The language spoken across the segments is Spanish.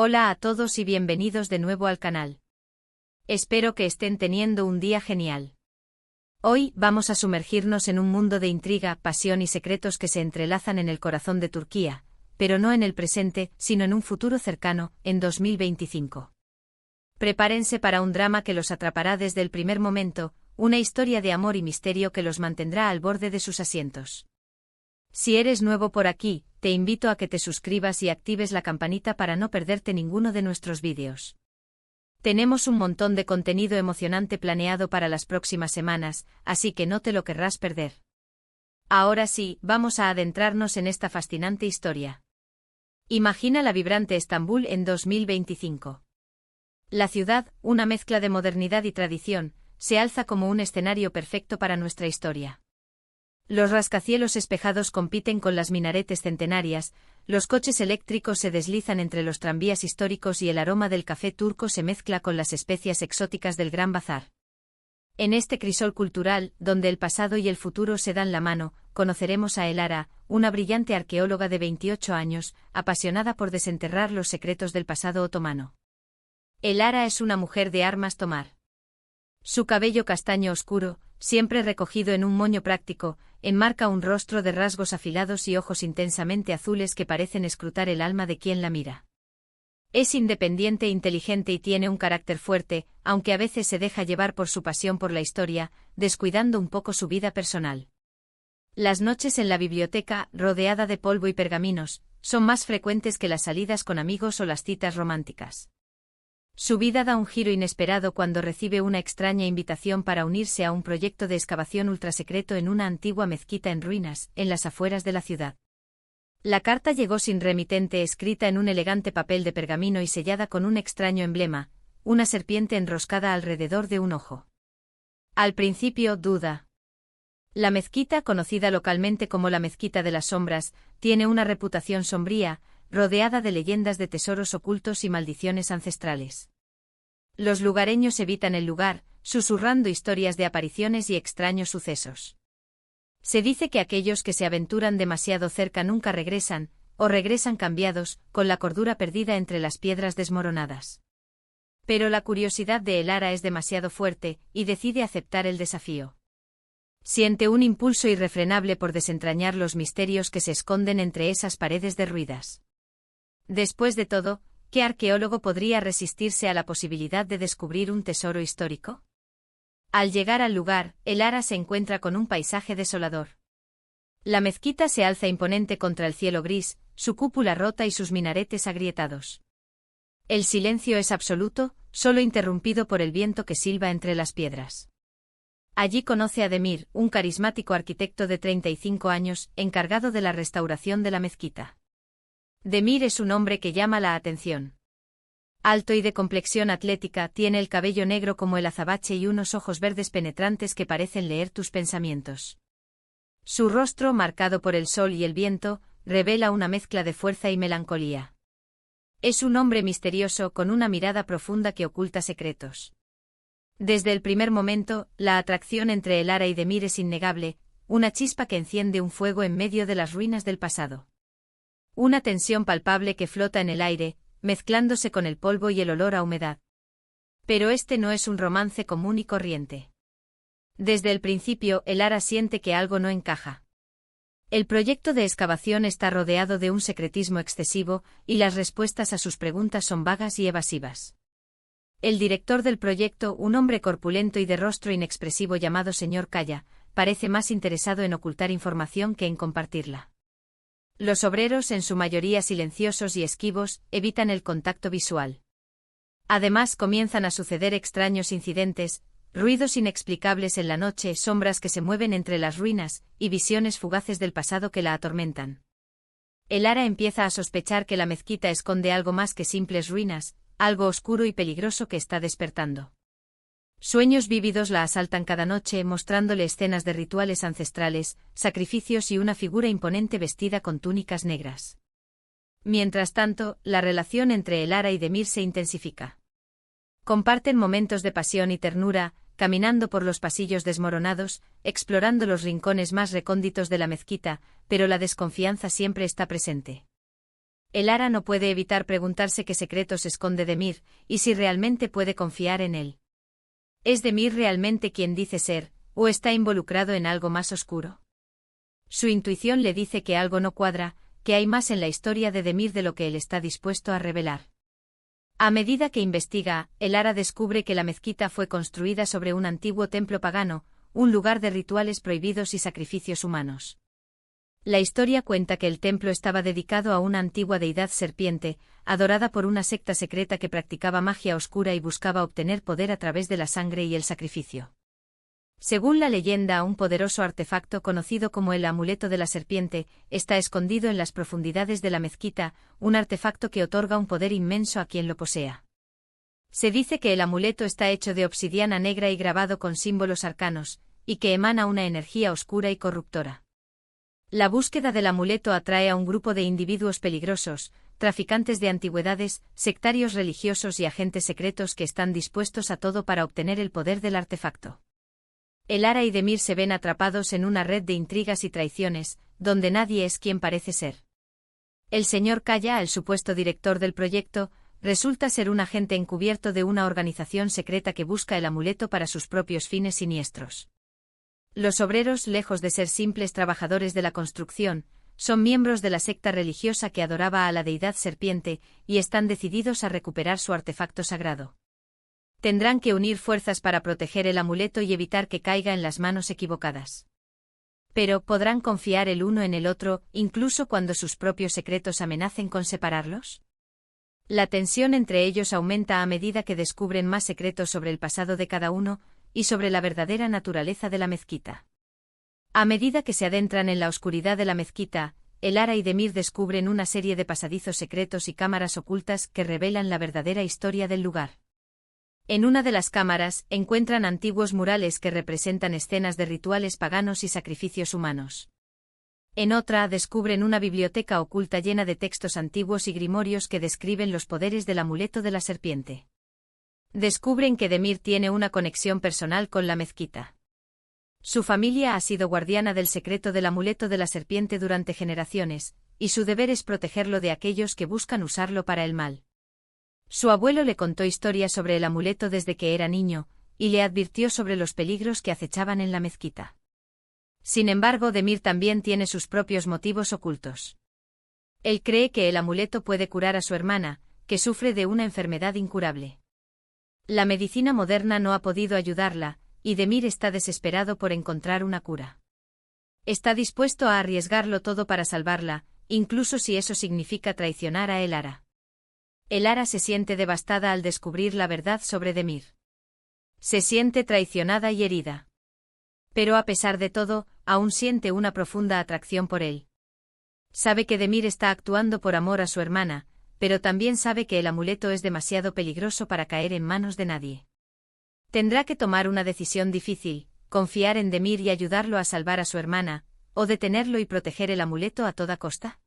Hola a todos y bienvenidos de nuevo al canal. Espero que estén teniendo un día genial. Hoy vamos a sumergirnos en un mundo de intriga, pasión y secretos que se entrelazan en el corazón de Turquía, pero no en el presente, sino en un futuro cercano, en 2025. Prepárense para un drama que los atrapará desde el primer momento, una historia de amor y misterio que los mantendrá al borde de sus asientos. Si eres nuevo por aquí, te invito a que te suscribas y actives la campanita para no perderte ninguno de nuestros vídeos. Tenemos un montón de contenido emocionante planeado para las próximas semanas, así que no te lo querrás perder. Ahora sí, vamos a adentrarnos en esta fascinante historia. Imagina la vibrante Estambul en 2025. La ciudad, una mezcla de modernidad y tradición, se alza como un escenario perfecto para nuestra historia. Los rascacielos espejados compiten con las minaretes centenarias, los coches eléctricos se deslizan entre los tranvías históricos y el aroma del café turco se mezcla con las especias exóticas del Gran Bazar. En este crisol cultural, donde el pasado y el futuro se dan la mano, conoceremos a Elara, una brillante arqueóloga de 28 años, apasionada por desenterrar los secretos del pasado otomano. Elara es una mujer de armas tomar. Su cabello castaño oscuro, siempre recogido en un moño práctico, enmarca un rostro de rasgos afilados y ojos intensamente azules que parecen escrutar el alma de quien la mira. Es independiente, inteligente y tiene un carácter fuerte, aunque a veces se deja llevar por su pasión por la historia, descuidando un poco su vida personal. Las noches en la biblioteca, rodeada de polvo y pergaminos, son más frecuentes que las salidas con amigos o las citas románticas. Su vida da un giro inesperado cuando recibe una extraña invitación para unirse a un proyecto de excavación ultrasecreto en una antigua mezquita en ruinas, en las afueras de la ciudad. La carta llegó sin remitente, escrita en un elegante papel de pergamino y sellada con un extraño emblema, una serpiente enroscada alrededor de un ojo. Al principio duda. La mezquita, conocida localmente como la Mezquita de las Sombras, tiene una reputación sombría, rodeada de leyendas de tesoros ocultos y maldiciones ancestrales. Los lugareños evitan el lugar, susurrando historias de apariciones y extraños sucesos. Se dice que aquellos que se aventuran demasiado cerca nunca regresan, o regresan cambiados, con la cordura perdida entre las piedras desmoronadas. Pero la curiosidad de Elara es demasiado fuerte, y decide aceptar el desafío. Siente un impulso irrefrenable por desentrañar los misterios que se esconden entre esas paredes derruidas. Después de todo, ¿qué arqueólogo podría resistirse a la posibilidad de descubrir un tesoro histórico? Al llegar al lugar, Elara se encuentra con un paisaje desolador. La mezquita se alza imponente contra el cielo gris, su cúpula rota y sus minaretes agrietados. El silencio es absoluto, solo interrumpido por el viento que silba entre las piedras. Allí conoce a Demir, un carismático arquitecto de 35 años, encargado de la restauración de la mezquita. Demir es un hombre que llama la atención. Alto y de complexión atlética, tiene el cabello negro como el azabache y unos ojos verdes penetrantes que parecen leer tus pensamientos. Su rostro, marcado por el sol y el viento, revela una mezcla de fuerza y melancolía. Es un hombre misterioso con una mirada profunda que oculta secretos. Desde el primer momento, la atracción entre Elara y Demir es innegable, una chispa que enciende un fuego en medio de las ruinas del pasado. Una tensión palpable que flota en el aire, mezclándose con el polvo y el olor a humedad. Pero este no es un romance común y corriente. Desde el principio, Elara siente que algo no encaja. El proyecto de excavación está rodeado de un secretismo excesivo, y las respuestas a sus preguntas son vagas y evasivas. El director del proyecto, un hombre corpulento y de rostro inexpresivo llamado Señor Kaya, parece más interesado en ocultar información que en compartirla. Los obreros, en su mayoría silenciosos y esquivos, evitan el contacto visual. Además, comienzan a suceder extraños incidentes, ruidos inexplicables en la noche, sombras que se mueven entre las ruinas, y visiones fugaces del pasado que la atormentan. Elara empieza a sospechar que la mezquita esconde algo más que simples ruinas, algo oscuro y peligroso que está despertando. Sueños vívidos la asaltan cada noche, mostrándole escenas de rituales ancestrales, sacrificios y una figura imponente vestida con túnicas negras. Mientras tanto, la relación entre Elara y Demir se intensifica. Comparten momentos de pasión y ternura, caminando por los pasillos desmoronados, explorando los rincones más recónditos de la mezquita, pero la desconfianza siempre está presente. Elara no puede evitar preguntarse qué secretos esconde Demir, y si realmente puede confiar en él. ¿Es Demir realmente quien dice ser, o está involucrado en algo más oscuro? Su intuición le dice que algo no cuadra, que hay más en la historia de Demir de lo que él está dispuesto a revelar. A medida que investiga, Elara descubre que la mezquita fue construida sobre un antiguo templo pagano, un lugar de rituales prohibidos y sacrificios humanos. La historia cuenta que el templo estaba dedicado a una antigua deidad serpiente, adorada por una secta secreta que practicaba magia oscura y buscaba obtener poder a través de la sangre y el sacrificio. Según la leyenda, un poderoso artefacto conocido como el amuleto de la serpiente está escondido en las profundidades de la mezquita, un artefacto que otorga un poder inmenso a quien lo posea. Se dice que el amuleto está hecho de obsidiana negra y grabado con símbolos arcanos, y que emana una energía oscura y corruptora. La búsqueda del amuleto atrae a un grupo de individuos peligrosos, traficantes de antigüedades, sectarios religiosos y agentes secretos que están dispuestos a todo para obtener el poder del artefacto. Elara y Demir se ven atrapados en una red de intrigas y traiciones, donde nadie es quien parece ser. El señor Kaya, el supuesto director del proyecto, resulta ser un agente encubierto de una organización secreta que busca el amuleto para sus propios fines siniestros. Los obreros, lejos de ser simples trabajadores de la construcción, son miembros de la secta religiosa que adoraba a la deidad serpiente y están decididos a recuperar su artefacto sagrado. Tendrán que unir fuerzas para proteger el amuleto y evitar que caiga en las manos equivocadas. Pero ¿podrán confiar el uno en el otro, incluso cuando sus propios secretos amenacen con separarlos? La tensión entre ellos aumenta a medida que descubren más secretos sobre el pasado de cada uno, y sobre la verdadera naturaleza de la mezquita. A medida que se adentran en la oscuridad de la mezquita, Elara y Demir descubren una serie de pasadizos secretos y cámaras ocultas que revelan la verdadera historia del lugar. En una de las cámaras, encuentran antiguos murales que representan escenas de rituales paganos y sacrificios humanos. En otra, descubren una biblioteca oculta llena de textos antiguos y grimorios que describen los poderes del amuleto de la serpiente. Descubren que Demir tiene una conexión personal con la mezquita. Su familia ha sido guardiana del secreto del amuleto de la serpiente durante generaciones, y su deber es protegerlo de aquellos que buscan usarlo para el mal. Su abuelo le contó historias sobre el amuleto desde que era niño, y le advirtió sobre los peligros que acechaban en la mezquita. Sin embargo, Demir también tiene sus propios motivos ocultos. Él cree que el amuleto puede curar a su hermana, que sufre de una enfermedad incurable. La medicina moderna no ha podido ayudarla, y Demir está desesperado por encontrar una cura. Está dispuesto a arriesgarlo todo para salvarla, incluso si eso significa traicionar a Elara. Elara se siente devastada al descubrir la verdad sobre Demir. Se siente traicionada y herida. Pero a pesar de todo, aún siente una profunda atracción por él. Sabe que Demir está actuando por amor a su hermana, pero también sabe que el amuleto es demasiado peligroso para caer en manos de nadie. Tendrá que tomar una decisión difícil, confiar en Demir y ayudarlo a salvar a su hermana, o detenerlo y proteger el amuleto a toda costa.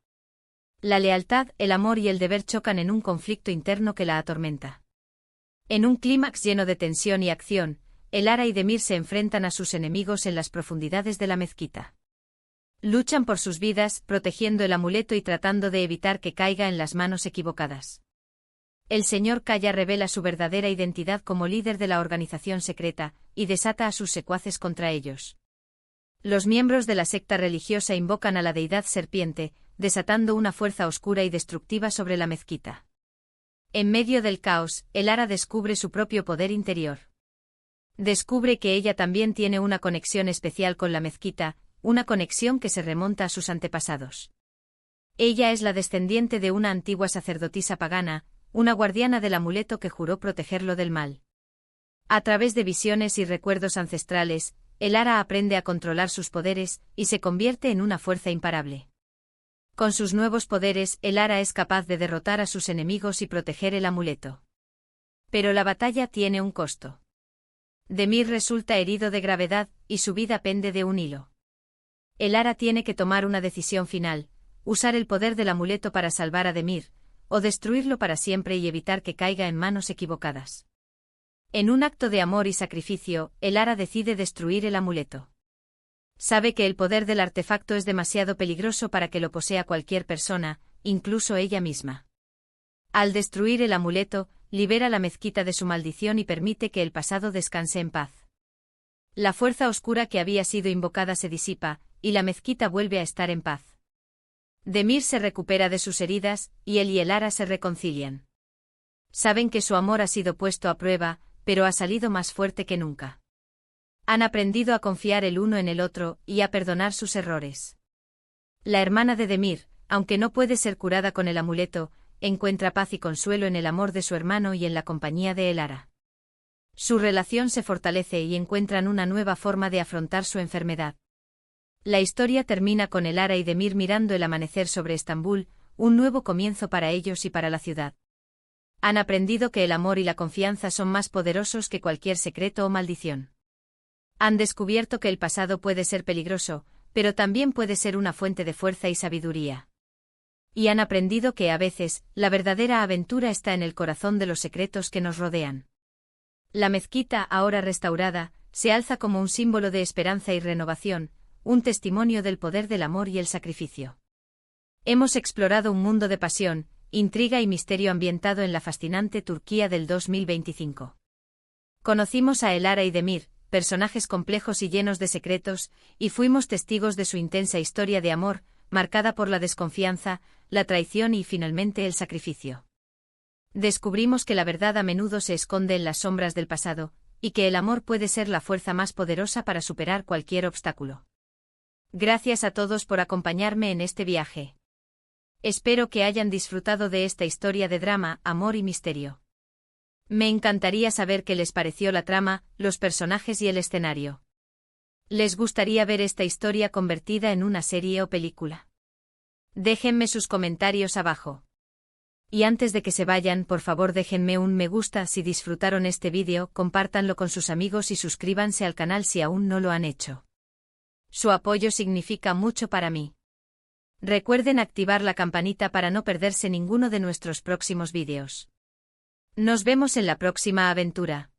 La lealtad, el amor y el deber chocan en un conflicto interno que la atormenta. En un clímax lleno de tensión y acción, Elara y Demir se enfrentan a sus enemigos en las profundidades de la mezquita. Luchan por sus vidas, protegiendo el amuleto y tratando de evitar que caiga en las manos equivocadas. El señor Kaya revela su verdadera identidad como líder de la organización secreta, y desata a sus secuaces contra ellos. Los miembros de la secta religiosa invocan a la deidad serpiente, desatando una fuerza oscura y destructiva sobre la mezquita. En medio del caos, Elara descubre su propio poder interior. Descubre que ella también tiene una conexión especial con la mezquita, una conexión que se remonta a sus antepasados. Ella es la descendiente de una antigua sacerdotisa pagana, una guardiana del amuleto que juró protegerlo del mal. A través de visiones y recuerdos ancestrales, Elara aprende a controlar sus poderes, y se convierte en una fuerza imparable. Con sus nuevos poderes, Elara es capaz de derrotar a sus enemigos y proteger el amuleto. Pero la batalla tiene un costo. Demir resulta herido de gravedad, y su vida pende de un hilo. Elara tiene que tomar una decisión final, usar el poder del amuleto para salvar a Demir, o destruirlo para siempre y evitar que caiga en manos equivocadas. En un acto de amor y sacrificio, Elara decide destruir el amuleto. Sabe que el poder del artefacto es demasiado peligroso para que lo posea cualquier persona, incluso ella misma. Al destruir el amuleto, libera la mezquita de su maldición y permite que el pasado descanse en paz. La fuerza oscura que había sido invocada se disipa, y la mezquita vuelve a estar en paz. Demir se recupera de sus heridas, y él y Elara se reconcilian. Saben que su amor ha sido puesto a prueba, pero ha salido más fuerte que nunca. Han aprendido a confiar el uno en el otro, y a perdonar sus errores. La hermana de Demir, aunque no puede ser curada con el amuleto, encuentra paz y consuelo en el amor de su hermano y en la compañía de Elara. Su relación se fortalece y encuentran una nueva forma de afrontar su enfermedad. La historia termina con Elara y Demir mirando el amanecer sobre Estambul, un nuevo comienzo para ellos y para la ciudad. Han aprendido que el amor y la confianza son más poderosos que cualquier secreto o maldición. Han descubierto que el pasado puede ser peligroso, pero también puede ser una fuente de fuerza y sabiduría. Y han aprendido que a veces, la verdadera aventura está en el corazón de los secretos que nos rodean. La mezquita, ahora restaurada, se alza como un símbolo de esperanza y renovación, un testimonio del poder del amor y el sacrificio. Hemos explorado un mundo de pasión, intriga y misterio ambientado en la fascinante Turquía del 2025. Conocimos a Elara y Demir, personajes complejos y llenos de secretos, y fuimos testigos de su intensa historia de amor, marcada por la desconfianza, la traición y finalmente el sacrificio. Descubrimos que la verdad a menudo se esconde en las sombras del pasado, y que el amor puede ser la fuerza más poderosa para superar cualquier obstáculo. Gracias a todos por acompañarme en este viaje. Espero que hayan disfrutado de esta historia de drama, amor y misterio. Me encantaría saber qué les pareció la trama, los personajes y el escenario. ¿Les gustaría ver esta historia convertida en una serie o película? Déjenme sus comentarios abajo. Y antes de que se vayan, por favor déjenme un me gusta si disfrutaron este vídeo, compártanlo con sus amigos y suscríbanse al canal si aún no lo han hecho. Su apoyo significa mucho para mí. Recuerden activar la campanita para no perderse ninguno de nuestros próximos vídeos. Nos vemos en la próxima aventura.